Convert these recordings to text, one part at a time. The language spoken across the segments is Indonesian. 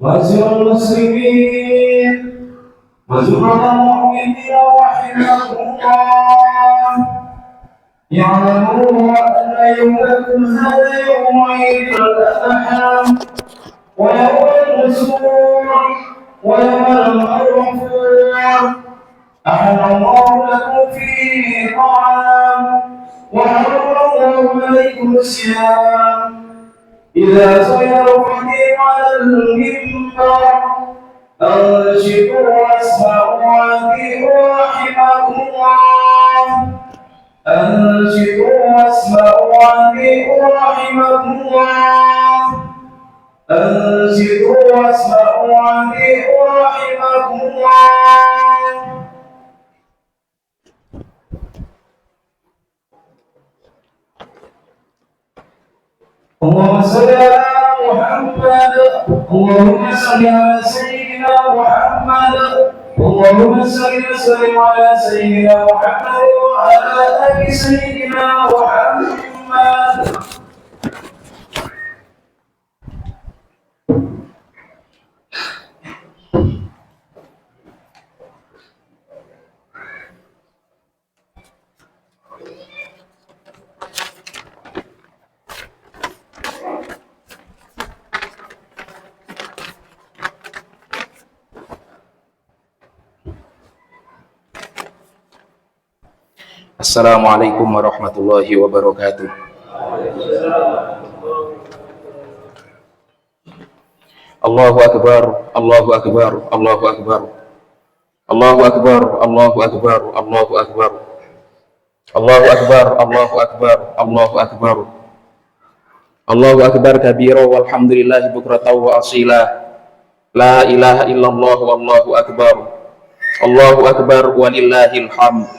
وزر المسلمين وزمرة المؤمنين رحمكم الله يعلمون أن يومكم هذا يوم عيد الأضحى ويوم النسور ويوم المغفور أحل الله لكم فيه طعام وحرم الله عليكم الصيام إذا صير الخطيب على المنبر أنشدوا واسمعوا وأطيعوا رحمكم الله أنشدوا واسمعوا وأطيعوا رحمكم الله أنشدوا واسمعوا وأطيعوا رحمكم الله. اللهم صل على محمد اللهم صل على سيدنا محمد اللهم صل وسلم على سيدنا محمد وعلى آل سيدنا محمد. Assalamualaikum warahmatullahi wabarakatuh. Allahu akbar, Allahu akbar, Allahu akbar. Allahu akbar, Allahu akbar, Allahu akbar. Allahu akbar, Allahu akbar, Allahu akbar. Allahu akbar kabira walhamdulillahi bukratan wa asila. La ilaha illallah wallahu akbar. Allahu akbar walillahil hamd.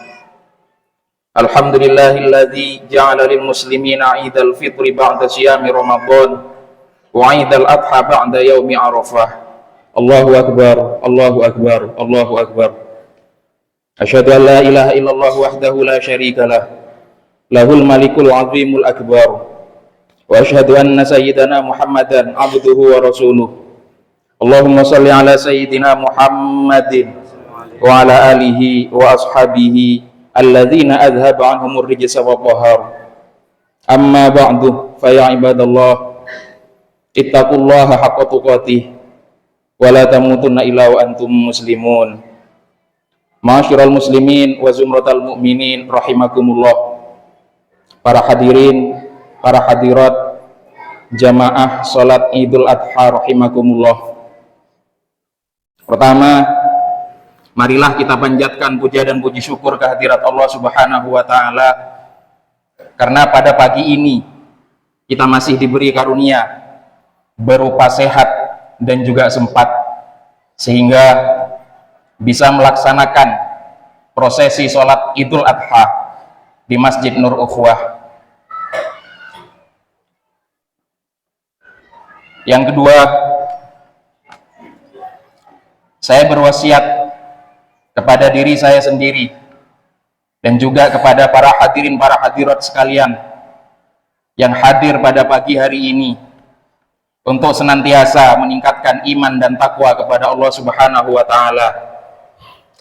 Alhamdulillahilladzi ja'ala lil muslimina 'idal fitri ba'da siyami Ramadan wa 'idal adha ba'da yaumi Arafah. Allahu akbar, Allahu akbar, Allahu akbar. Asyhadu an la ilaha illallah wahdahu la syarika lah. Lahul malikul azimul akbar. Wa asyhadu anna sayyidana Muhammadan 'abduhu wa rasuluh. Allahumma shalli ala sayyidina Muhammadin wa ala alihi wa ashabihi alladzina adhaba anhumur rijsa wa tahar. Amma ba'du fa ya ibadallah ittaqullaha haqqa tuqatih wa la tamutunna illa wa antum muslimun. Ma'asyiral muslimin wa zumratal mu'minin rahimakumullah. Para hadirin, para hadirat jamaah salat Idul Adha rahimakumullah. Pertama, marilah kita panjatkan puja dan puji syukur kehadirat Allah Subhanahu wa Ta'ala, karena pada pagi ini kita masih diberi karunia berupa sehat dan juga sempat, sehingga bisa melaksanakan prosesi sholat Idul Adha di Masjid Nur Ukhuwah. Yang kedua, saya berwasiat kepada diri saya sendiri dan juga kepada para hadirin, para hadirat sekalian yang hadir pada pagi hari ini untuk senantiasa meningkatkan iman dan takwa kepada Allah Subhanahu wa Ta'ala,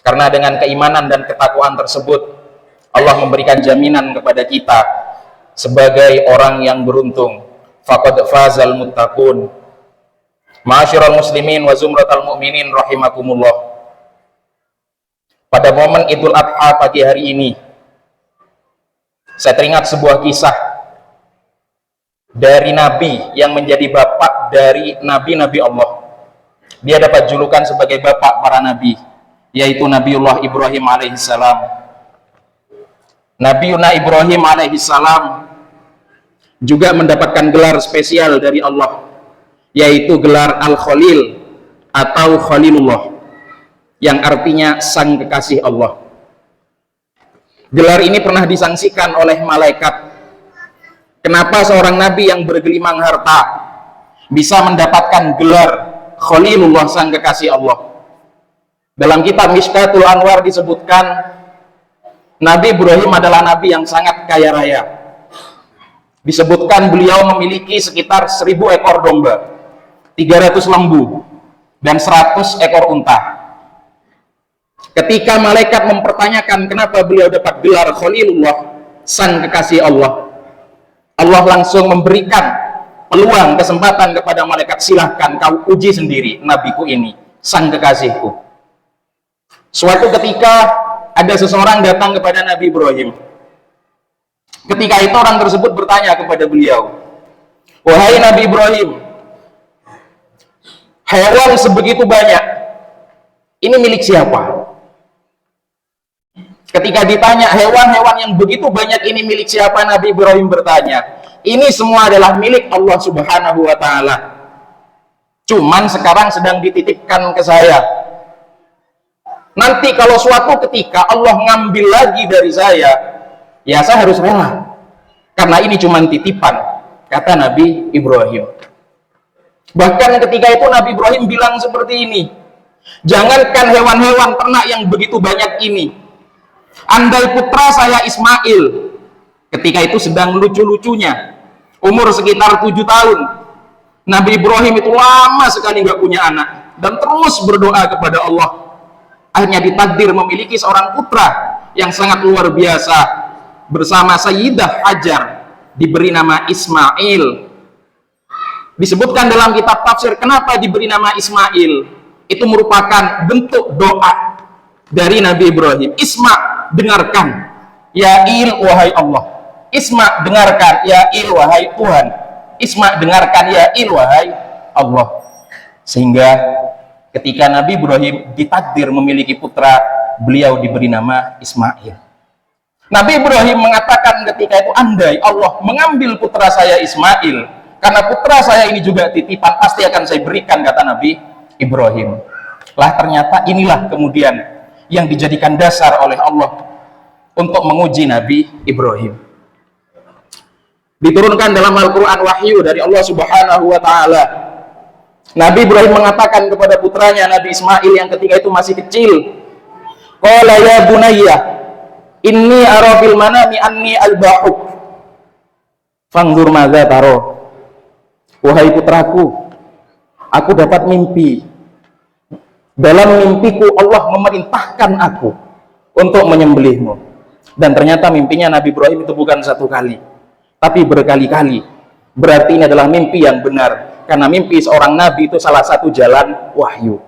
karena dengan keimanan dan ketakwaan tersebut Allah memberikan jaminan kepada kita sebagai orang yang beruntung. Faqad fazal muttaqun. Ma'asyiral muslimin wa zumratal mu'minin rahimakumullah. Pada momen Idul Adha pagi hari ini, saya teringat sebuah kisah dari Nabi yang menjadi bapak dari Nabi-Nabi Allah. Dia dapat julukan sebagai bapak para Nabi, yaitu Nabiullah Ibrahim alaihissalam. Nabiuna Ibrahim alaihissalam juga mendapatkan gelar spesial dari Allah, yaitu gelar Al-Khalil atau Khalilullah, yang artinya sang kekasih Allah. Gelar ini pernah disangsikan oleh malaikat. Kenapa seorang nabi yang bergelimang harta bisa mendapatkan gelar Khalilullah, sang kekasih Allah? Dalam kitab Mishkatul Anwar disebutkan Nabi Ibrahim adalah nabi yang sangat kaya raya. Disebutkan beliau memiliki sekitar 1000 ekor domba, 300 lembu, dan 100 ekor unta. Ketika malaikat mempertanyakan kenapa beliau dapat gelar Khalilullah, sang kekasih Allah, Allah langsung memberikan peluang, kesempatan kepada malaikat, silahkan kau uji sendiri nabiku ini, sang kekasihku. Suatu ketika ada seseorang datang kepada Nabi Ibrahim. Ketika itu orang tersebut bertanya kepada beliau, wahai Nabi Ibrahim, hewan sebegitu banyak, ini milik siapa? Ketika ditanya hewan-hewan yang begitu banyak ini milik siapa, Nabi Ibrahim bertanya, ini semua adalah milik Allah Subhanahu wa Ta'ala. Cuman sekarang sedang dititipkan ke saya. Nanti kalau suatu ketika Allah ngambil lagi dari saya, ya saya harus rela. Karena ini cuma titipan, kata Nabi Ibrahim. Bahkan ketika itu Nabi Ibrahim bilang seperti ini, jangankan hewan-hewan ternak yang begitu banyak ini, andai putra saya Ismail ketika itu sedang lucu-lucunya, umur sekitar 7 tahun, Nabi Ibrahim itu lama sekali nggak punya anak dan terus berdoa kepada Allah. Akhirnya ditakdir memiliki seorang putra yang sangat luar biasa bersama Sayyidah Hajar, diberi nama Ismail. Disebutkan dalam kitab tafsir kenapa diberi nama Ismail, itu merupakan bentuk doa dari Nabi Ibrahim. Isma, dengarkan ya il wahai Allah. Isma, dengarkan ya il wahai Tuhan. Isma, dengarkan ya il wahai Allah. Sehingga ketika Nabi Ibrahim ditakdir memiliki putra, beliau diberi nama Ismail. Nabi Ibrahim mengatakan ketika itu, andai Allah mengambil putra saya Ismail, karena putra saya ini juga titipan, pasti akan saya berikan, kata Nabi Ibrahim. Lah ternyata inilah kemudian yang dijadikan dasar oleh Allah untuk menguji Nabi Ibrahim. Diturunkan dalam Al-Quran wahyu dari Allah Subhanahu wa Ta'ala. Nabi Ibrahim mengatakan kepada putranya Nabi Ismail yang ketika itu masih kecil, qala ya bunayya inni ara fil manami anni alba'uk fanzur madza taro. Wahai putraku, aku dapat mimpi. Dalam mimpiku Allah memerintahkan aku untuk menyembelihmu. Dan ternyata mimpinya Nabi Ibrahim itu bukan satu kali, tapi berkali-kali. Berarti ini adalah mimpi yang benar, karena mimpi seorang nabi itu salah satu jalan wahyu.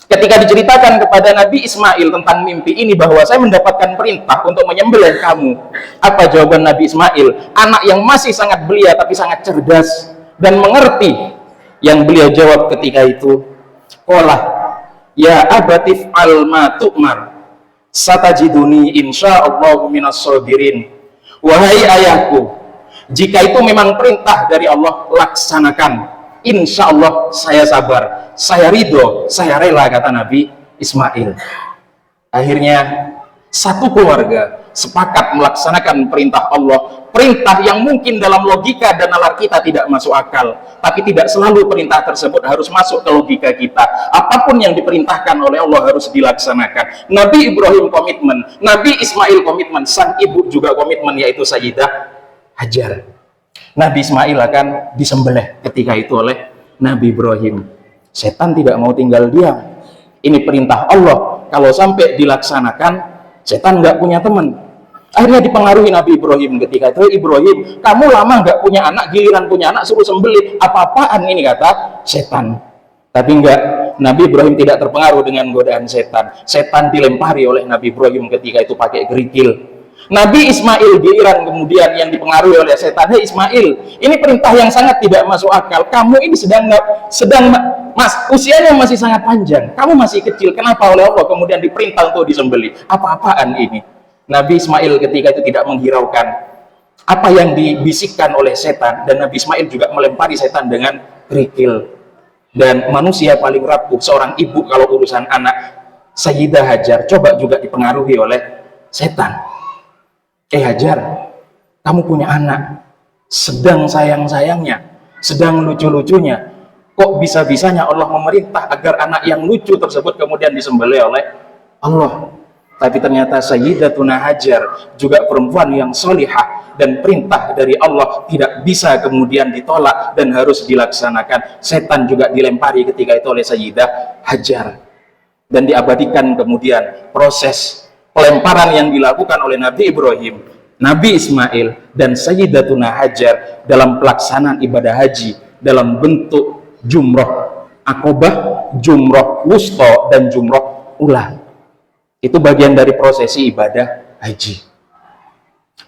Ketika diceritakan kepada Nabi Ismail tentang mimpi ini, bahwa saya mendapatkan perintah untuk menyembelih kamu, apa jawaban Nabi Ismail? Anak yang masih sangat belia tapi sangat cerdas dan mengerti. Yang beliau jawab ketika itu, qala ya abatif al ma tu'mar satajiduni insyaallahu minas sabirin. Wahai ayahku, jika itu memang perintah dari Allah, laksanakan. Insya Allah saya sabar, saya ridho, saya rela, kata Nabi Ismail. Akhirnya satu keluarga sepakat melaksanakan perintah Allah, perintah yang mungkin dalam logika dan nalar kita tidak masuk akal, tapi tidak selalu perintah tersebut harus masuk ke logika kita. Apapun yang diperintahkan oleh Allah harus dilaksanakan. Nabi Ibrahim komitmen, Nabi Ismail komitmen, sang ibu juga komitmen, yaitu Sayyidah Hajar. Nabi Ismail akan disembelih ketika itu oleh Nabi Ibrahim. Setan tidak mau tinggal diam. Ini perintah Allah, kalau sampai dilaksanakan, setan nggak punya teman. Akhirnya dipengaruhi Nabi Ibrahim ketika itu. Ibrahim, kamu lama nggak punya anak, giliran punya anak suruh sembelih, apa-apaan ini, kata setan. Tapi enggak, Nabi Ibrahim tidak terpengaruh dengan godaan setan. Setan dilempari oleh Nabi Ibrahim ketika itu pakai kerikil. Nabi Ismail giliran kemudian yang dipengaruhi oleh setan. Hei Ismail, ini perintah yang sangat tidak masuk akal. Kamu ini sedang usianya masih sangat panjang, kamu masih kecil, kenapa oleh Allah kemudian diperintah untuk disembelih? Apa-apaan ini? Nabi Ismail ketika itu tidak menghiraukan apa yang dibisikkan oleh setan, dan Nabi Ismail juga melempari setan dengan kerikil. Dan manusia paling rapuh, seorang ibu kalau urusan anak, Sayyidah Hajar, coba juga dipengaruhi oleh setan. Hajar, kamu punya anak, sedang sayang-sayangnya, sedang lucu-lucunya, kok bisa-bisanya Allah memerintah agar anak yang lucu tersebut kemudian disembelih oleh Allah? Tapi ternyata Sayyidatuna Hajar juga perempuan yang solihah, dan perintah dari Allah tidak bisa kemudian ditolak dan harus dilaksanakan. Setan juga dilempari ketika itu oleh Sayyidah Hajar, dan diabadikan kemudian proses pelemparan yang dilakukan oleh Nabi Ibrahim, Nabi Ismail, dan Sayyidatuna Hajar dalam pelaksanaan ibadah haji dalam bentuk jumroh akobah, jumroh wusta, dan jumroh ula. Itu bagian dari prosesi ibadah haji.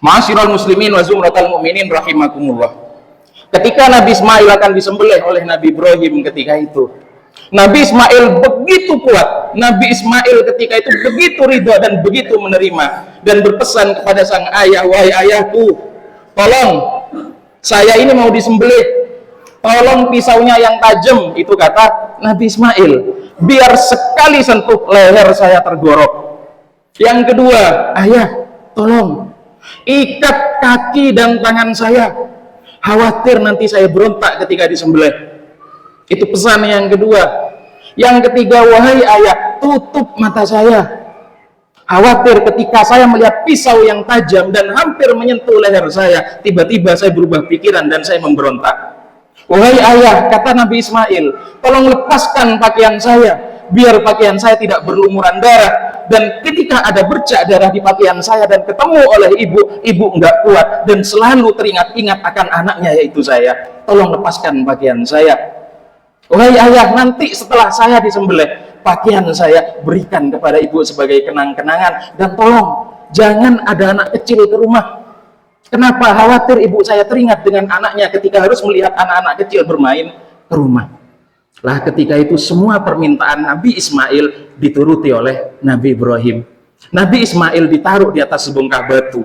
Ma'asyiral muslimin wa zumratal mu'minin rahimakumullah. Ketika Nabi Ismail akan disembelih oleh Nabi Ibrahim ketika itu, Nabi Ismail begitu kuat, Nabi Ismail ketika itu begitu ridho dan begitu menerima, dan berpesan kepada sang ayah, wahai ayahku, tolong saya ini mau disembelih, tolong pisaunya yang tajam, itu kata Nabi Ismail, biar sekali sentuh leher saya tergorok. Yang kedua, ayah tolong ikat kaki dan tangan saya, khawatir nanti saya berontak ketika disembelih. Itu pesan yang kedua. Yang ketiga, wahai ayah, tutup mata saya, khawatir ketika saya melihat pisau yang tajam dan hampir menyentuh leher saya, tiba-tiba saya berubah pikiran dan saya memberontak. Wahai ayah, kata Nabi Ismail, tolong lepaskan pakaian saya, biar pakaian saya tidak berlumuran darah, dan ketika ada bercak darah di pakaian saya dan ketemu oleh ibu enggak kuat dan selalu teringat-ingat akan anaknya yaitu saya, tolong lepaskan pakaian saya. Wahai ayah, nanti setelah saya disembelih, pakaian saya berikan kepada ibu sebagai kenang-kenangan, dan tolong jangan ada anak kecil ke rumah. Kenapa? Khawatir ibu saya teringat dengan anaknya ketika harus melihat anak-anak kecil bermain ke rumah. Lah ketika itu semua permintaan Nabi Ismail dituruti oleh Nabi Ibrahim. Nabi Ismail ditaruh di atas sebongkah batu,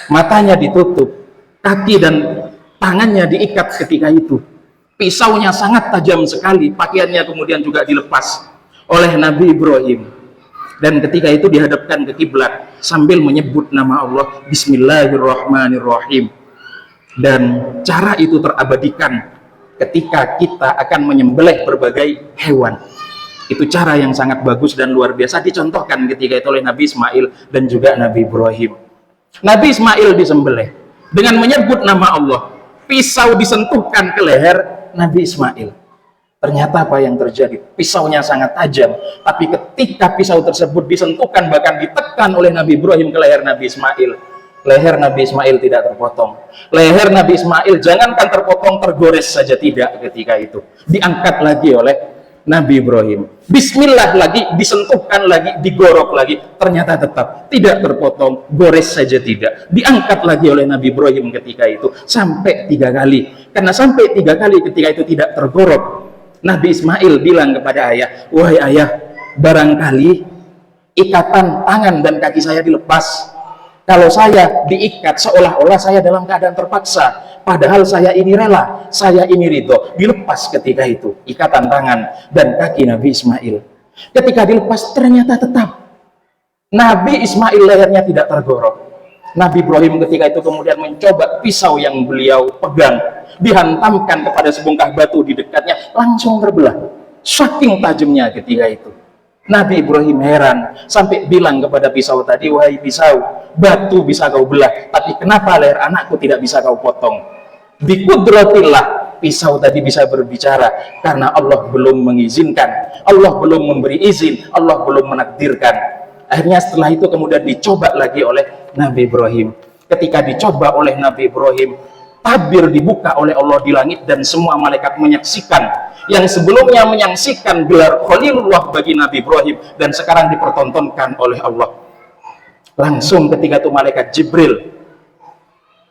matanya ditutup, kaki dan tangannya diikat ketika itu. Pisaunya sangat tajam sekali, pakaiannya kemudian juga dilepas oleh Nabi Ibrahim. Dan ketika itu dihadapkan ke kiblat sambil menyebut nama Allah, Bismillahirrahmanirrahim. Dan cara itu terabadikan ketika kita akan menyembelih berbagai hewan. Itu cara yang sangat bagus dan luar biasa dicontohkan ketika itu oleh Nabi Ismail dan juga Nabi Ibrahim. Nabi Ismail disembelih dengan menyebut nama Allah, pisau disentuhkan ke leher Nabi Ismail. Ternyata apa yang terjadi? Pisaunya sangat tajam, tapi ketika pisau tersebut disentuhkan, bahkan ditekan oleh Nabi Ibrahim ke leher Nabi Ismail, leher Nabi Ismail tidak terpotong. Leher Nabi Ismail jangankan terpotong, tergores saja tidak ketika itu. Diangkat lagi oleh Nabi Ibrahim. Bismillah lagi, disentuhkan lagi, digorok lagi. Ternyata tetap tidak terpotong, gores saja tidak. Diangkat lagi oleh Nabi Ibrahim ketika itu sampai 3 kali. Karena sampai 3 kali ketika itu tidak tergorok, Nabi Ismail bilang kepada ayah, wahai ayah, barangkali ikatan tangan dan kaki saya dilepas. Kalau saya diikat seolah-olah saya dalam keadaan terpaksa, padahal saya ini rela, saya ini ridho. Dilepas ketika itu ikatan tangan dan kaki Nabi Ismail. Ketika dilepas ternyata tetap Nabi Ismail lehernya tidak tergorok. Nabi Ibrahim ketika itu kemudian mencoba pisau yang beliau pegang, dihantamkan kepada sebongkah batu di dekatnya, langsung terbelah. Saking tajamnya ketika itu. Nabi Ibrahim heran sampai bilang kepada pisau tadi, wahai pisau, batu bisa kau belah, tapi kenapa leher anakku tidak bisa kau potong? Biqudratillah, pisau tadi bisa berbicara karena Allah belum mengizinkan, Allah belum memberi izin, Allah belum menakdirkan. Akhirnya setelah itu kemudian dicoba lagi oleh Nabi Ibrahim. Ketika dicoba oleh Nabi Ibrahim, tabir dibuka oleh Allah di langit dan semua malaikat menyaksikan. Yang sebelumnya menyaksikan gelar Khalilullah bagi Nabi Ibrahim dan sekarang dipertontonkan oleh Allah. Langsung ketika itu malaikat Jibril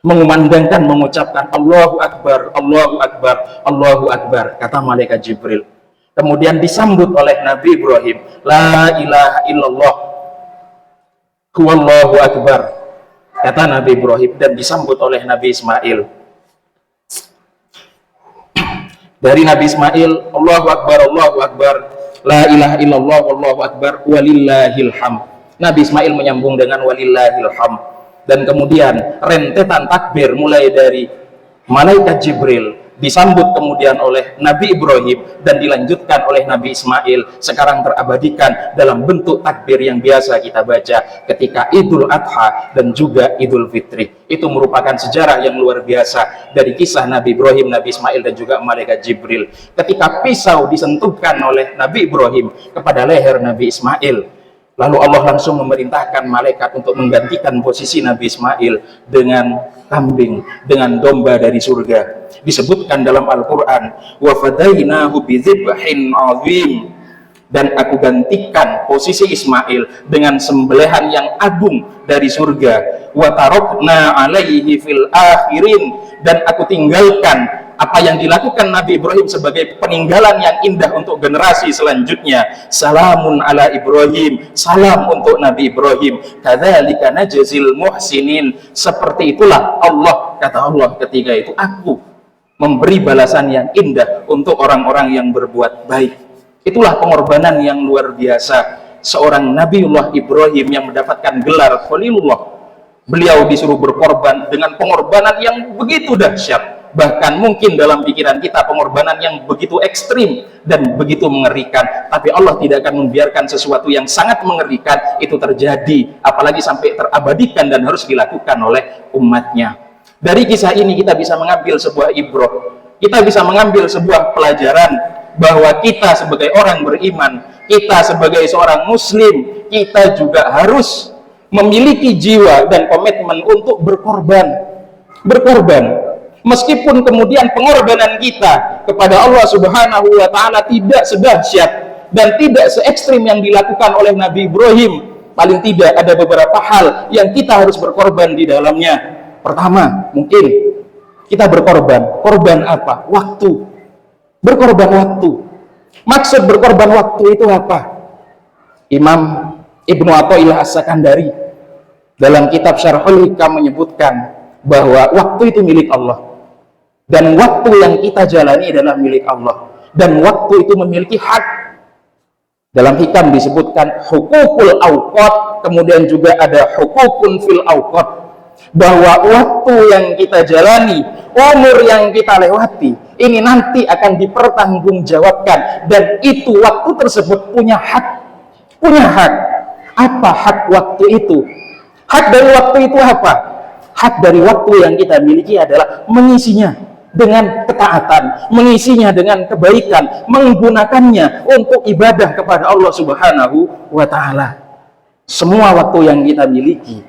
mengumandangkan, mengucapkan Allahu Akbar, Allahu Akbar, Allahu Akbar, kata malaikat Jibril. Kemudian disambut oleh Nabi Ibrahim, la ilaha illallah, huwallahu akbar, kata Nabi Ibrahim, dan disambut oleh Nabi Ismail. Dari Nabi Ismail, Allahu Akbar, Allahu Akbar, la ilaha illallah, Allahu Akbar, walillahil hamd. Nabi Ismail menyambung dengan walillahil hamd. Dan kemudian rentetan takbir mulai dari malaikat Jibril disambut kemudian oleh Nabi Ibrahim dan dilanjutkan oleh Nabi Ismail, sekarang terabadikan dalam bentuk takbir yang biasa kita baca ketika Idul Adha dan juga Idul Fitri. Itu merupakan sejarah yang luar biasa dari kisah Nabi Ibrahim, Nabi Ismail dan juga malaikat Jibril. Ketika pisau disentuhkan oleh Nabi Ibrahim kepada leher Nabi Ismail, lalu Allah langsung memerintahkan malaikat untuk menggantikan posisi Nabi Ismail dengan kambing, dengan domba dari surga. Disebutkan dalam Al-Quran, wa fadainahu bidzibhin azim, dan aku gantikan posisi Ismail dengan sembelihan yang agung dari surga. Wa tarakna alaihi fil akhirin, dan aku tinggalkan apa yang dilakukan Nabi Ibrahim sebagai peninggalan yang indah untuk generasi selanjutnya. Salamun ala Ibrahim, salam untuk Nabi Ibrahim. Kadzalika najzil muhsinin, seperti itulah Allah, kata Allah ketika itu, aku memberi balasan yang indah untuk orang-orang yang berbuat baik. Itulah pengorbanan yang luar biasa seorang Nabiullah Ibrahim yang mendapatkan gelar Khalilullah. Beliau disuruh berkorban dengan pengorbanan yang begitu dahsyat, bahkan mungkin dalam pikiran kita pengorbanan yang begitu ekstrim dan begitu mengerikan, tapi Allah tidak akan membiarkan sesuatu yang sangat mengerikan itu terjadi, apalagi sampai terabadikan dan harus dilakukan oleh umatnya. Dari kisah ini kita bisa mengambil sebuah ibrah, kita bisa mengambil sebuah pelajaran bahwa kita sebagai orang beriman, kita sebagai seorang muslim, kita juga harus memiliki jiwa dan komitmen untuk berkorban. Meskipun kemudian pengorbanan kita kepada Allah Subhanahu wa Ta'ala tidak sedahsyat dan tidak se ekstrim yang dilakukan oleh Nabi Ibrahim, paling tidak ada beberapa hal yang kita harus berkorban di dalamnya. Pertama, mungkin kita berkorban. Korban apa? Waktu. Berkorban waktu. Maksud berkorban waktu itu apa? Imam Ibnu Athaillah As-Sakandari dalam kitab Syarhul Hikam menyebutkan bahwa waktu itu milik Allah, dan waktu yang kita jalani adalah milik Allah, dan waktu itu memiliki hak. Dalam Hikam disebutkan hukukul awqat, kemudian juga ada hukukun fil awqat, bahwa waktu yang kita jalani, umur yang kita lewati, ini nanti akan dipertanggungjawabkan, dan itu waktu tersebut punya hak. Apa hak waktu itu? Hak dari waktu itu apa? Hak dari waktu yang kita miliki adalah mengisinya dengan ketaatan, mengisinya dengan kebaikan, menggunakannya untuk ibadah kepada Allah Subhanahu wa Ta'ala. Semua waktu yang kita miliki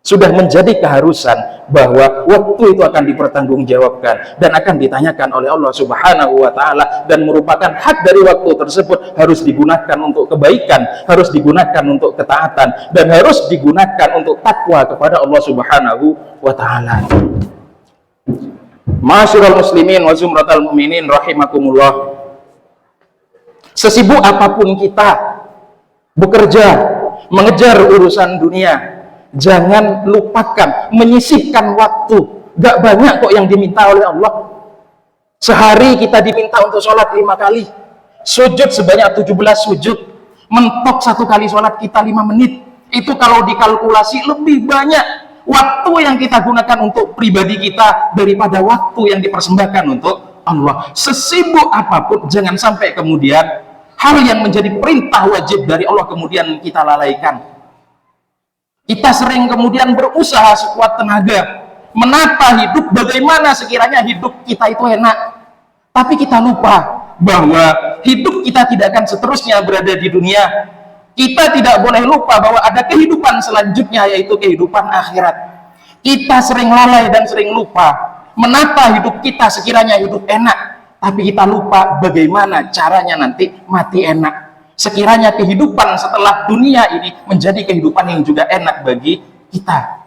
sudah menjadi keharusan bahwa waktu itu akan dipertanggungjawabkan dan akan ditanyakan oleh Allah Subhanahu wa Ta'ala, dan merupakan hak dari waktu tersebut harus digunakan untuk kebaikan, harus digunakan untuk ketaatan, dan harus digunakan untuk takwa kepada Allah Subhanahu wa Ta'ala. Ma'asyiral muslimin wa zumratal mu'minin rahimakumullah. Sesibuk apapun kita bekerja, mengejar urusan dunia, jangan lupakan menyisihkan waktu. Gak banyak kok yang diminta oleh Allah. Sehari kita diminta untuk sholat 5 kali, sujud sebanyak 17 sujud, mentok 1 kali sholat kita 5 menit. Itu kalau dikalkulasi lebih banyak waktu yang kita gunakan untuk pribadi kita daripada waktu yang dipersembahkan untuk Allah. Sesibuk apapun, jangan sampai kemudian hal yang menjadi perintah wajib dari Allah kemudian kita lalaikan. Kita sering kemudian berusaha sekuat tenaga menata hidup bagaimana sekiranya hidup kita itu enak, tapi kita lupa bahwa hidup kita tidak akan seterusnya berada di dunia. Kita tidak boleh lupa bahwa ada kehidupan selanjutnya, yaitu kehidupan akhirat. Kita sering lalai dan sering lupa menata hidup kita sekiranya hidup enak, tapi kita lupa bagaimana caranya nanti mati enak. Sekiranya kehidupan setelah dunia ini menjadi kehidupan yang juga enak bagi kita.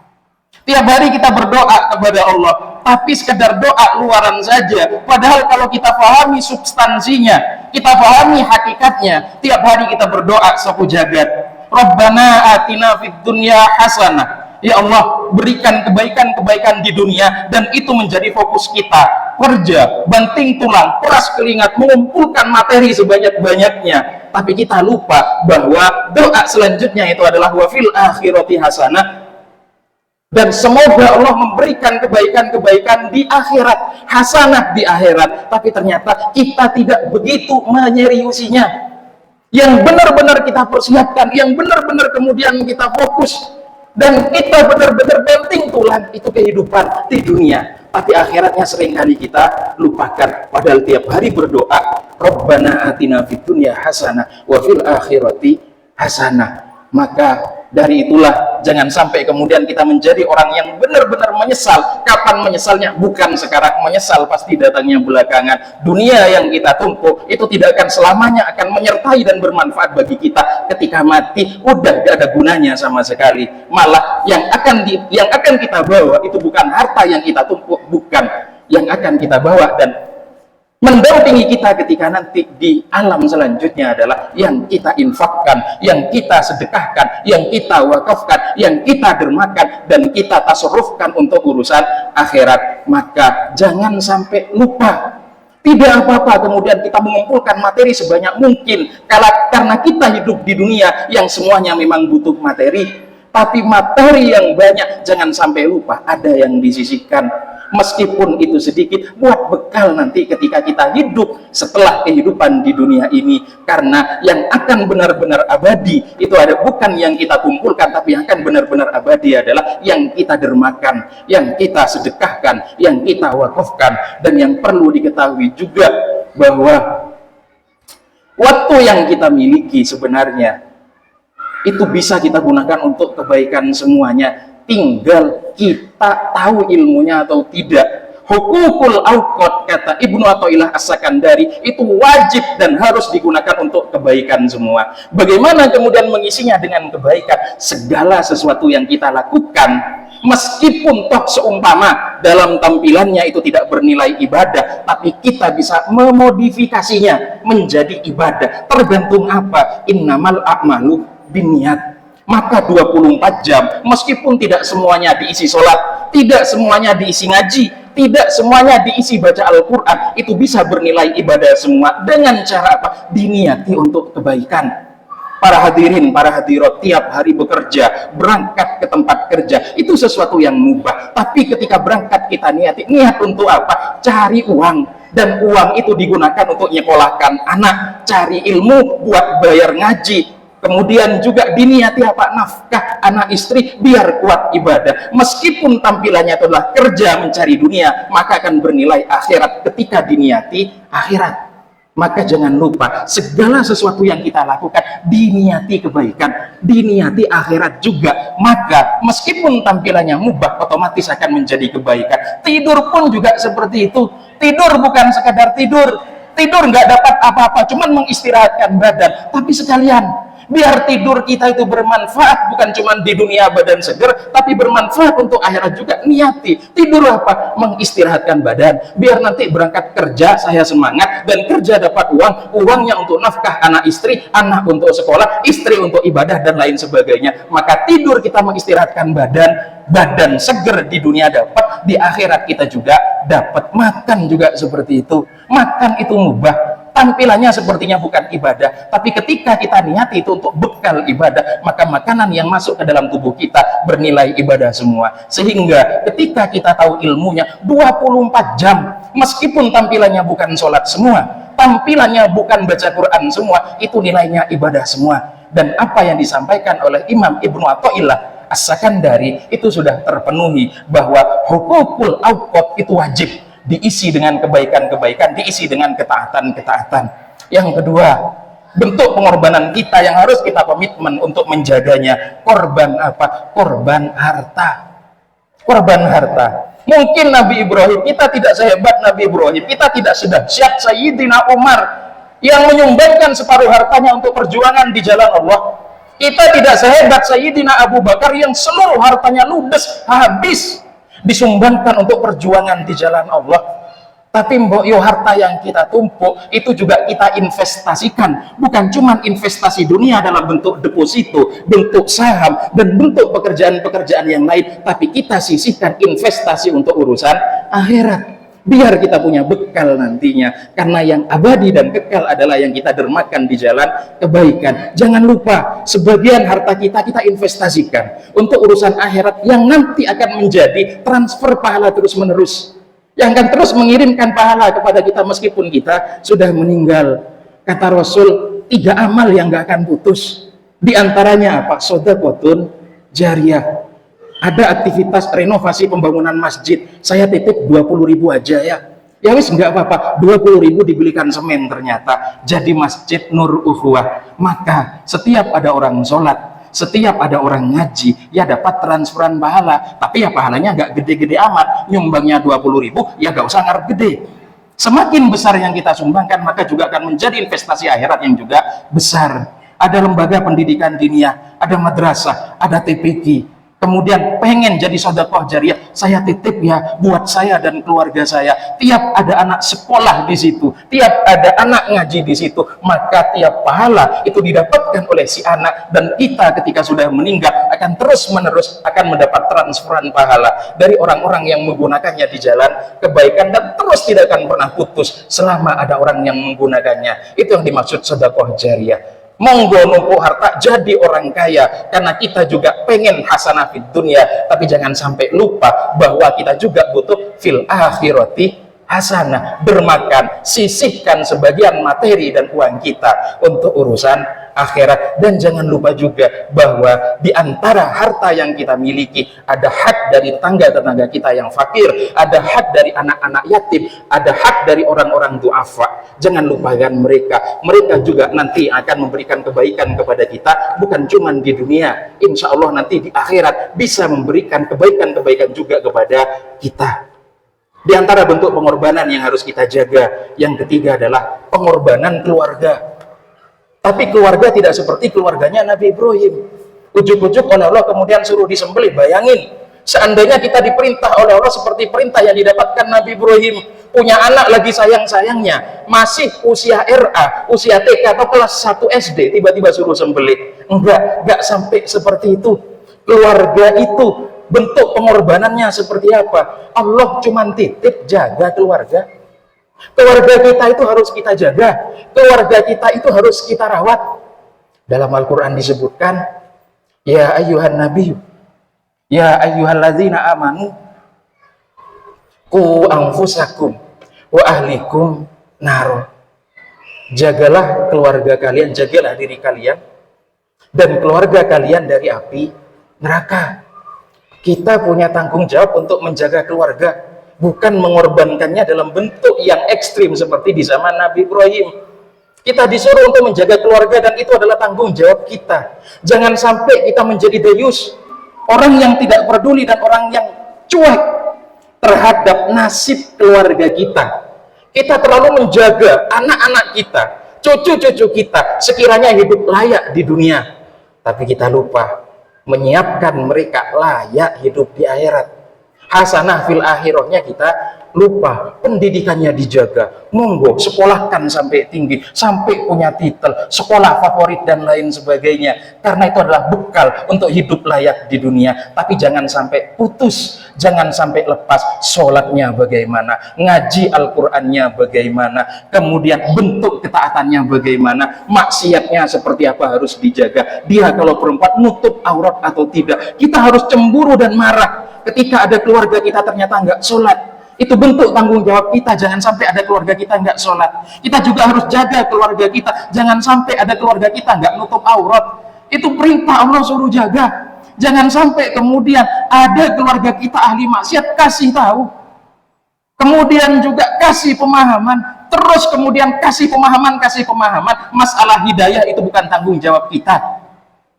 Tiap hari kita berdoa kepada Allah, tapi sekedar doa luaran saja. Padahal kalau kita pahami substansinya, kita pahami hakikatnya, tiap hari kita berdoa sapu jagat. Rabbana atina fid dunya hasanah. Ya Allah, berikan kebaikan-kebaikan di dunia, dan itu menjadi fokus kita. Kerja, banting tulang, peras keringat, mengumpulkan materi sebanyak-banyaknya. Tapi kita lupa bahwa doa selanjutnya itu adalah wa fil akhirati hasanah. Dan semoga Allah memberikan kebaikan-kebaikan di akhirat, hasanah di akhirat. Tapi ternyata kita tidak begitu menyeriusinya. Yang benar-benar kita persiapkan, yang benar-benar kemudian kita fokus, dan kita benar-benar banting tulang, itu kehidupan di dunia. Tapi akhiratnya seringkali kita lupakan. Padahal tiap hari berdoa, Rabbana atina fid dunya hasanah wa fil akhirati hasanah. Maka dari itulah jangan sampai kemudian kita menjadi orang yang benar-benar menyesal. Kapan menyesalnya? Bukan sekarang, menyesal pasti datangnya belakangan. Dunia yang kita tumpuk itu tidak akan selamanya akan menyertai dan bermanfaat bagi kita. Ketika mati udah tidak ada gunanya sama sekali. Malah yang akan kita bawa itu bukan harta yang kita tumpuk, bukan. Yang akan kita bawa dan mendampingi kita ketika nanti di alam selanjutnya adalah yang kita infakkan, yang kita sedekahkan, yang kita wakafkan, yang kita dermakan, dan kita tasarrufkan untuk urusan akhirat. Maka jangan sampai lupa. Tidak apa-apa kemudian kita mengumpulkan materi sebanyak mungkin karena kita hidup di dunia yang semuanya memang butuh materi. Tapi materi yang banyak jangan sampai lupa ada yang disisihkan, meskipun itu sedikit, buat bekal nanti ketika kita hidup setelah kehidupan di dunia ini. Karena yang akan benar-benar abadi itu ada bukan yang kita kumpulkan, tapi yang akan benar-benar abadi adalah yang kita dermakan, yang kita sedekahkan, yang kita wakafkan. Dan yang perlu diketahui juga bahwa waktu yang kita miliki sebenarnya itu bisa kita gunakan untuk kebaikan semuanya, tinggal kita tahu ilmunya atau tidak. Hukukul awqat, kata Ibnu Athaillah As-Sakandari, itu wajib dan harus digunakan untuk kebaikan semua. Bagaimana kemudian mengisinya dengan kebaikan? Segala sesuatu yang kita lakukan, meskipun toh seumpama dalam tampilannya itu tidak bernilai ibadah, tapi kita bisa memodifikasinya menjadi ibadah. Tergantung apa? Innamal a'malu biniat. Maka 24 jam, meskipun tidak semuanya diisi sholat, tidak semuanya diisi ngaji, tidak semuanya diisi baca Al-Quran, itu bisa bernilai ibadah semua. Dengan cara apa? Diniati untuk kebaikan. Para hadirin, para hadirat, tiap hari bekerja, berangkat ke tempat kerja, itu sesuatu yang mubah. Tapi ketika berangkat kita niat untuk apa? Cari uang. Dan uang itu digunakan untuk nyekolahkan anak, cari ilmu buat bayar ngaji. Kemudian juga diniati apa? Nafkah anak istri biar kuat ibadah. Meskipun tampilannya adalah kerja mencari dunia, maka akan bernilai akhirat ketika diniati akhirat. Maka jangan lupa segala sesuatu yang kita lakukan diniati kebaikan, diniati akhirat juga. Maka meskipun tampilannya mubah, otomatis akan menjadi kebaikan. Tidur pun juga seperti itu. Tidur bukan sekadar tidur. Tidur nggak dapat apa-apa, cuman mengistirahatkan badan. Tapi sekalian biar tidur kita itu bermanfaat, bukan cuma di dunia badan seger, tapi bermanfaat untuk akhirat juga. Niati tidur apa? Mengistirahatkan badan, biar nanti berangkat kerja saya semangat, dan kerja dapat uang, uangnya untuk nafkah anak istri, anak untuk sekolah, istri untuk ibadah, dan lain sebagainya. Maka tidur kita mengistirahatkan badan, badan seger di dunia dapat, di akhirat kita juga dapat. Makan juga seperti itu. Makan itu mubah, tampilannya sepertinya bukan ibadah, tapi ketika kita niati itu untuk bekal ibadah, maka makanan yang masuk ke dalam tubuh kita bernilai ibadah semua. Sehingga ketika kita tahu ilmunya 24 jam, meskipun tampilannya bukan sholat semua, tampilannya bukan baca Quran semua, itu nilainya ibadah semua. Dan apa yang disampaikan oleh Imam Ibnu Athaillah As-Sakandari itu sudah terpenuhi, bahwa hukukul awqat itu wajib diisi dengan kebaikan-kebaikan, diisi dengan ketaatan-ketaatan. Yang kedua, bentuk pengorbanan kita yang harus kita komitmen untuk menjaganya. Korban apa? Korban harta. Korban harta. Mungkin Nabi Ibrahim, kita tidak sehebat Nabi Ibrahim, kita tidak sedahsyat Sayyidina Umar yang menyumbangkan separuh hartanya untuk perjuangan di jalan Allah. Kita tidak sehebat Sayyidina Abu Bakar yang seluruh hartanya ludes, habis, disumbangkan untuk perjuangan di jalan Allah. Tapi mbok yo, harta yang kita tumpuk itu juga kita investasikan, bukan cuma investasi dunia dalam bentuk deposito, bentuk saham, dan bentuk pekerjaan-pekerjaan yang lain, tapi kita sisihkan investasi untuk urusan akhirat. biar kita punya bekal nantinya, karena yang abadi dan kekal adalah yang kita dermakan di jalan kebaikan. Jangan lupa, sebagian harta kita investasikan untuk urusan akhirat yang nanti akan menjadi transfer pahala terus menerus, yang akan terus mengirimkan pahala kepada kita meskipun kita sudah meninggal. Kata Rasul, 3 amal yang gak akan putus, di antaranya apa? Shadaqatun jariyah. Ada aktivitas renovasi pembangunan masjid, saya titip 20.000 aja ya. Ya wis nggak apa-apa, 20.000 dibelikan semen, ternyata jadi masjid Nur Ukhuwah. Maka setiap ada orang sholat, setiap ada orang ngaji, ya dapat transferan pahala. Tapi ya pahalanya nggak gede-gede amat, nyumbangnya 20.000, ya nggak usah ngarep gede. Semakin besar yang kita sumbangkan, maka juga akan menjadi investasi akhirat yang juga besar. Ada lembaga pendidikan diniyah, ada madrasah, ada TPQ. Kemudian pengen jadi sedekah jariyah, saya titip ya buat saya dan keluarga saya. Tiap ada anak sekolah di situ, tiap ada anak ngaji di situ, maka tiap pahala itu didapatkan oleh si anak, dan kita ketika sudah meninggal akan terus menerus akan mendapat transferan pahala dari orang-orang yang menggunakannya di jalan kebaikan, dan terus tidak akan pernah putus selama ada orang yang menggunakannya. Itu yang dimaksud sedekah jariyah. Monggo numpuk harta jadi orang kaya, karena kita juga pengen hasanah fid dunya, tapi jangan sampai lupa bahwa kita juga butuh fil akhirati hasanah. Bermakan, sisihkan sebagian materi dan uang kita untuk urusan akhirat. Dan jangan lupa juga bahwa di antara harta yang kita miliki ada hak dari tetangga-tetangga kita yang fakir, ada hak dari anak-anak yatim, ada hak dari orang-orang duafa. Jangan lupakan mereka, mereka juga nanti akan memberikan kebaikan kepada kita, bukan cuma di dunia, insya Allah nanti di akhirat bisa memberikan kebaikan-kebaikan juga kepada kita. Di antara bentuk pengorbanan yang harus kita jaga, yang ketiga adalah pengorbanan keluarga. Tapi keluarga tidak seperti keluarganya Nabi Ibrahim. Ujuk-ujuk oleh Allah kemudian suruh disembelih. Bayangin, seandainya kita diperintah oleh Allah seperti perintah yang didapatkan Nabi Ibrahim, punya anak lagi sayang-sayangnya, masih usia RA, usia TK atau kelas 1 SD, tiba-tiba suruh sembelih. Enggak sampai seperti itu. Keluarga itu bentuk pengorbanannya seperti apa? Allah cuma titip jaga keluarga. Keluarga kita itu harus kita jaga, keluarga kita itu harus kita rawat. Dalam Al-Quran disebutkan, ya ayyuhan nabi, ya ayyuhalladzina amanu, qu anfusakum wa ahlikum nar. Jagalah keluarga kalian, jagalah diri kalian dan keluarga kalian dari api neraka. Kita punya tanggung jawab untuk menjaga keluarga, bukan mengorbankannya dalam bentuk yang ekstrim seperti di zaman Nabi Ibrahim. Kita disuruh untuk menjaga keluarga, dan itu adalah tanggung jawab kita. Jangan sampai kita menjadi deyus, orang yang tidak peduli dan orang yang cuek terhadap nasib keluarga kita. Kita terlalu menjaga anak-anak kita, cucu-cucu kita, sekiranya hidup layak di dunia, tapi kita lupa menyiapkan mereka layak hidup di akhirat. Hasanah fil akhirahnya kita lupa, pendidikannya dijaga. Monggo sekolahkan sampai tinggi, sampai punya titel, sekolah favorit dan lain sebagainya, karena itu adalah bekal untuk hidup layak di dunia. Tapi jangan sampai putus, jangan sampai lepas. Sholatnya bagaimana, ngaji Al-Qur'annya bagaimana, kemudian bentuk ketaatannya bagaimana, maksiatnya seperti apa harus dijaga. Dia kalau perempuan nutup aurat atau tidak, kita harus cemburu dan marah ketika ada keluarga kita ternyata nggak sholat. Itu bentuk tanggung jawab kita. Jangan sampai ada keluarga kita nggak sholat. Kita juga harus jaga keluarga kita. Jangan sampai ada keluarga kita nggak nutup aurat. Itu perintah Allah suruh jaga. Jangan sampai kemudian ada keluarga kita ahli maksiat, kasih tahu. Kemudian juga kasih pemahaman. Terus kemudian kasih pemahaman. Masalah hidayah itu bukan tanggung jawab kita.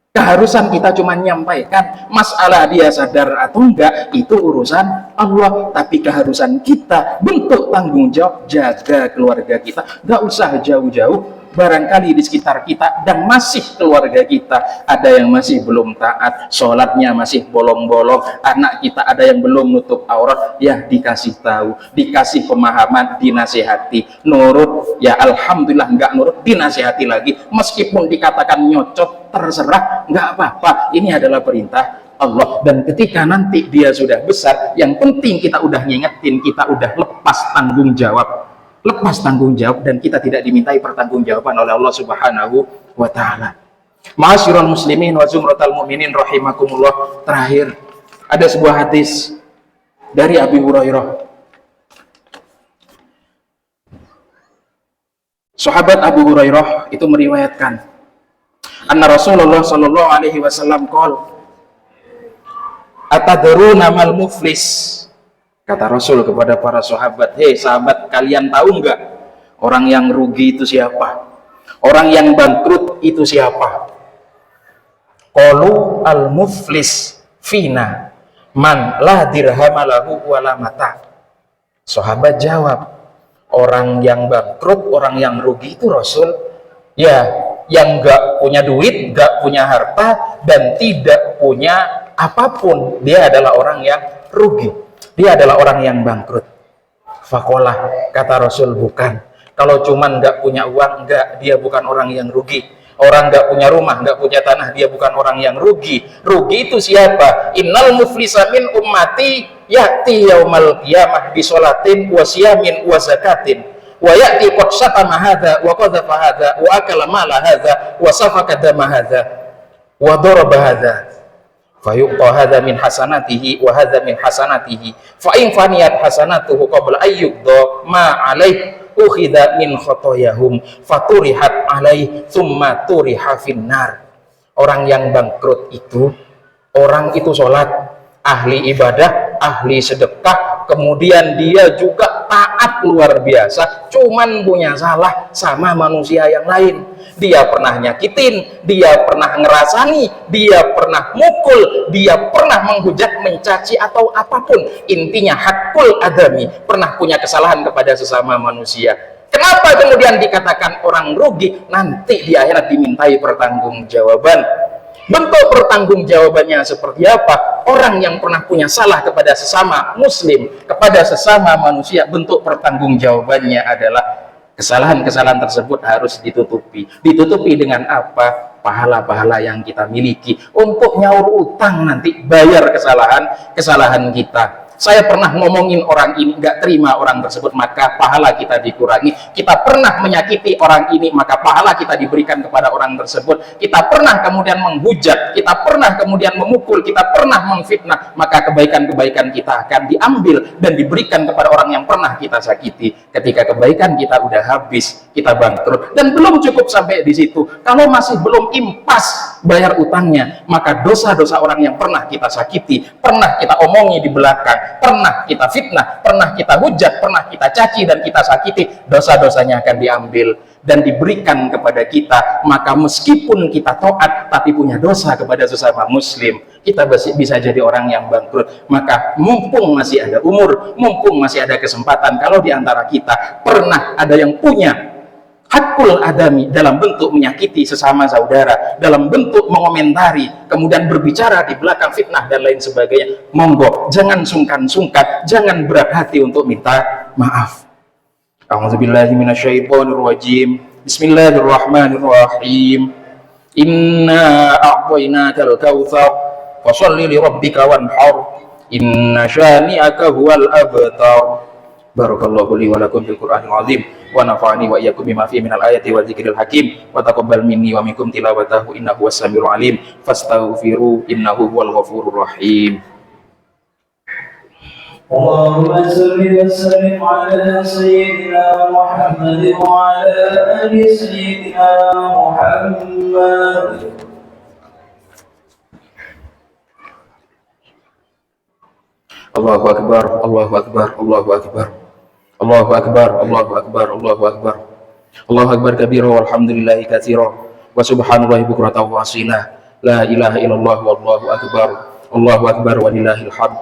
Keharusan kita cuma nyampaikan. Masalah dia sadar atau enggak, itu urusan Allah. Tapi keharusan kita, bentuk tanggung jawab, jaga keluarga kita. Gak usah jauh-jauh. Barangkali di sekitar kita dan masih keluarga kita ada yang masih belum taat, sholatnya masih bolong-bolong, anak kita ada yang belum nutup aurat, ya dikasih tahu, dikasih pemahaman, dinasihati. Nurut, ya alhamdulillah. Enggak nurut, dinasihati lagi. Meskipun dikatakan nyocot, terserah, nggak apa-apa. Ini adalah perintah Allah. Dan ketika nanti dia sudah besar, yang penting kita udah ngingetin, kita udah lepas tanggung jawab, dan kita tidak dimintai pertanggungjawaban oleh Allah Subhanahu wa taala. Ma'asyiral muslimin wa zumratal mu'minin rahimakumullah. Terakhir, ada sebuah hadis dari Abu Hurairah. Sahabat Abu Hurairah itu meriwayatkan, anna Rasulullah sallallahu alaihi wasallam qol, atadruna mal muflis? Kata Rasul kepada para sahabat, hei sahabat, kalian tahu enggak orang yang rugi itu siapa? Orang yang bangkrut itu siapa? Qalu al muflis fina man la dirhama lahu wala mata. Sahabat jawab, orang yang bangkrut, orang yang rugi itu Rasul, ya yang enggak punya duit, enggak punya harta, dan tidak punya apapun, dia adalah orang yang rugi, dia adalah orang yang bangkrut. Fakolah, kata Rasul, bukan. Kalau cuman nggak punya uang, enggak, dia bukan orang yang rugi. Orang nggak punya rumah, nggak punya tanah, dia bukan orang yang rugi. Rugi itu siapa? Innal muflisa min ummati ya'ti yaumal qiyamah bi sholatin wa siyamin wa zakatin wa ya'ti qad syatama hadza wa qadhafa hadza wa akala mala hadza wa safaka dama hadza wa daraba hadza fayuqta hadza min hasanatihi wa hadza min hasanatihi fa in faniyat hasanatuhu qabla ayyuqda ma alaihi ukhidha min khotoyahum faturihat alaih thumma turiha finnar. Orang yang bangkrut itu, orang itu sholat, ahli ibadah, ahli sedekah, kemudian dia juga taat luar biasa, cuman punya salah sama manusia yang lain. Dia pernah nyakitin, dia pernah ngerasani, dia pernah mukul, dia pernah menghujat, mencaci, atau apapun. Intinya hakul adami, pernah punya kesalahan kepada sesama manusia. Kenapa kemudian dikatakan orang rugi? Nanti di akhirat dimintai pertanggungjawaban. Bentuk pertanggungjawabannya seperti apa? Orang yang pernah punya salah kepada sesama muslim, kepada sesama manusia, bentuk pertanggungjawabannya adalah kesalahan-kesalahan tersebut harus ditutupi. Ditutupi dengan apa? Pahala-pahala yang kita miliki untuk nyaur utang, nanti bayar kesalahan kita. Saya pernah ngomongin orang ini, nggak terima orang tersebut, maka pahala kita dikurangi. Kita pernah menyakiti orang ini, maka pahala kita diberikan kepada orang tersebut. Kita pernah kemudian menghujat, kita pernah kemudian memukul, kita pernah memfitnah, maka kebaikan-kebaikan kita akan diambil dan diberikan kepada orang yang pernah kita sakiti. Ketika kebaikan kita udah habis, kita bangkrut. Dan belum cukup sampai di situ. Kalau masih belum impas bayar utangnya, maka dosa-dosa orang yang pernah kita sakiti, pernah kita omongi di belakang, pernah kita fitnah, pernah kita hujat, pernah kita caci dan kita sakiti, dosa-dosanya akan diambil dan diberikan kepada kita. Maka meskipun kita taat tapi punya dosa kepada sesama muslim, kita bisa jadi orang yang bangkrut. Maka mumpung masih ada umur, mumpung masih ada kesempatan, kalau di antara kita pernah ada yang punya hakul adami dalam bentuk menyakiti sesama saudara, dalam bentuk mengomentari, kemudian berbicara di belakang, fitnah dan lain sebagainya, monggo jangan sungkan-sungkan, jangan berat hati untuk minta maaf. A'udzubillahi minasyaitonir rajim. Bismillahirrahmanirrahim. Inna a'tainakal kautsar fasholli li rabbika wanhar inna syani'aka huwal abtar. Barakallahu li wa lakum fil Qur'anil azim wa nafa'ani wa iyyakum bima fihi minal ayati wa dzikril hakim wa taqabbal minni wa minkum tilawatahu innahu was-sami'ul alim fastaghfiru innahu huwal ghafurur rahim. Allahumma salli wa sallim ala sayyidina Muhammad wa ala ali sayyidina Muhammad. Allahu akbar, Allahu akbar, Allahu akbar. Allahu akbar, Allahu akbar, Allahu akbar. Allahu akbar kabira walhamdulillahi katsira wa subhanallahi bukratan wa asila. La ilaha illallah wallahu akbar. Allahu akbar walillahil hamd.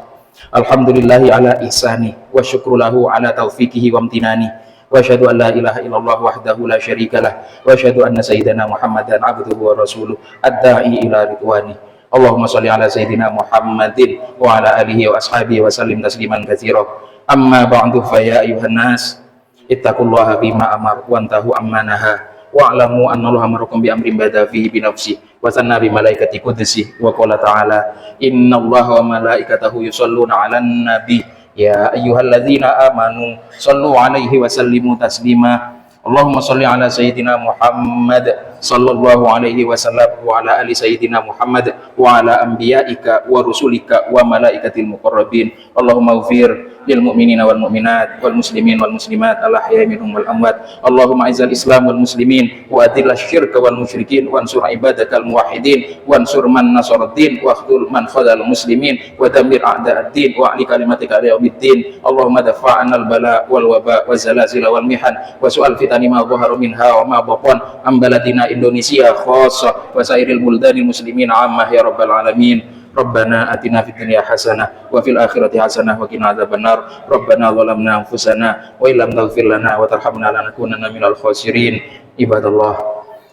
Alhamdulillahi ala ihsani wa syukru lahu ala taufiqihi wa amtinani. Wa asyhadu an la ilaha illallah wahdahu la syarikalah wa asyhadu anna sayyidana Muhammadan abduhu wa rasuluh ad-da'i ila ridwani. Allahumma shalli ala sayyidina Muhammadin wa ala alihi wa ashabihi wa sallim tasliman katsira. Amma ba'du fa ya ayuhan nas ittaqullaha bima amar wa antahu amma naha wa'lamu anna Allah amarakum bi amrin bada fihi bi nafsi wa sanna bi malaikati qudsi wa qala ta'ala innallaha wa malaikatahu yusholluna 'alan nabi ya ayyuhalladzina amanu shallu 'alaihi wa sallimu taslima Allahumma shalli ala sayyidina Muhammad sallallahu alaihi wasallam wa ala ali sayyidina Muhammad wa ala anbiya'ika wa rusulika wa malaikatil muqarrabin Allahumma ighfir lil mu'minina wal mu'minat wal muslimin wal muslimat al ahya'i minhum wal amwat Allahumma izzil islam wal muslimin wa adil asyirka wal musyrikin wa ansur ibadakal muwahhidin wa ansur man nasaraddin wa khudul man khadal muslimin wa damir a'da'ad-din wa ali kalimatika ila yaumiddin Allahumma dafa'an al bala wal waba wa zalazil wal mihan wa su'al fitani ma dhahara minha wa ma batan am baladina Indonesia khassa wa sairil buldanil muslimin amma ya rabbal alamin Rabbana atina fid dunya hasanah wa fil akhirati hasanah wa qina adzabannar Rabbana zalamna anfusana wa illam taghfir lana wa tarhamna lanakunanna minal khasirin ibadallah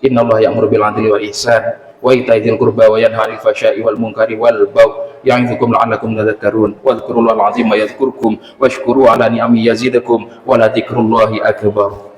innallaha ya'muru bil 'adli wal ihsan wa ita'i dzil qurba wa yanha 'anil fahsya'i wal munkari wal baghi ya'idzukum la'allakum tadhakkarun wadhkurullaha al-'azima yadhkurkum washkuru 'ala ni'amihi yazidukum wa la dzikrullahi akbar.